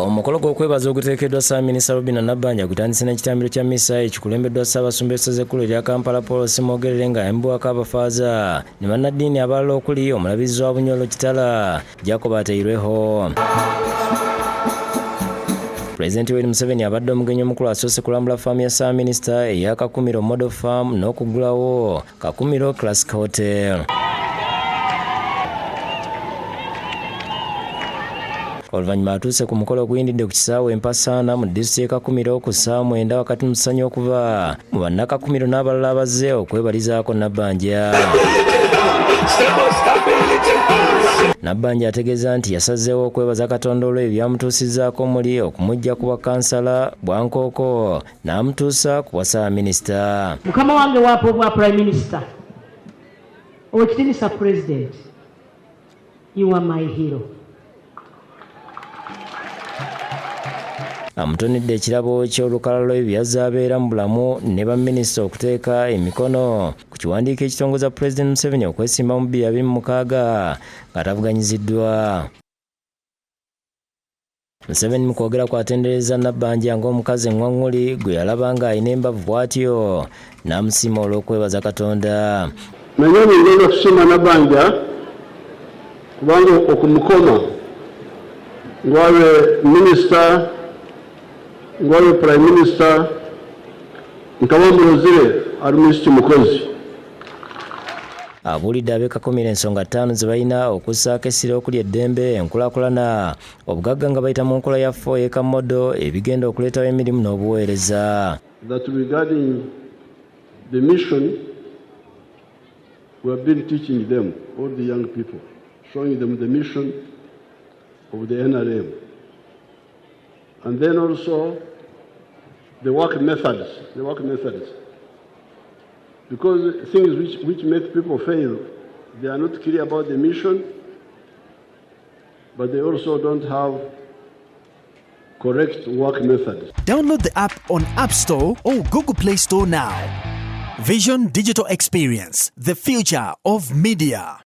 Omukolo gw'okwebaza oguteekeddwa Ssaabaminisita Robinah Nabbanja gutandise n'ekitambiro kya mmisa ekikulembeddwa Ssaabasumba essaza ekkulu erya Kampala Paul Simogerere nga yambibwako abafaaza ne bannaddiini abalala okuli omulabizi wa Bunyoro Kitala Jacob Ateirweho. Pulezidenti Yoweri Museveni abadde omugenyi omukulu asoose kulambula faamu ya Ssaabaminisita eya Kakumiro Model Farm n'okuggulawo Kakumiro Classic Hotel. Oluvannyuma atuuse ku mukolo oguyindidde ku kisaawe Mpasaana mu disitulikiti y'e Kakumiro ku ssaawa 9 wakati mu ssanyu okuva mu bannakakumiro n'abalala abazze okwebalizaako Nabbanja. Nabbanja ategeeza nti yasazeewo okwebaza Katonda olw'ebyo byamutuusizzaako omuli okumuggya ku bwakansala bwa Nkooko n'amutuusa ku bwa Ssaabaminisita. Mukama wange waapo obwa Prime Minister, Oweekitiibwa President, you are my hero. Amutonedde ekirabo ky'olukalala lw'ebyo byazze abeera mu bulamu ne baminisita okuteeka emikono ku kiwandiiko ekitongoza Pulezidenti Museveni okwesimba mu 2026 ng'atavuganyiziddwa. Museveni mu kwogera kwatendereza Nabbanja ng'omukazi eŋŋwaŋŋuli gwe yalaba ng'alina embavu bw'atyo n'amusiima olw'okwebaza Katonda. Naye ngenda kusiima Nabbanja kubanga okumukoma ng'abe minisita ng'abe Prime Minister nkaba mulozire ali minisita mukozi. Abuulidde ab'e Kakumiro ensonga 5 ze balina okussaako essira okuli eddembe, enkulaakulana, obugagga nga bayita mu nkola ya 4 model ebigenda okuleetawo emirimu n'obuweereza. That regarding the mission, we have been teaching them, all the young people, showing them the mission of the NRM. And then also the work methods. Because things which make people fail, they are not clear about the mission, but they also don't have correct work methods. Download the app on App Store or Google Play Store now. Vision Digital Experience, the future of media.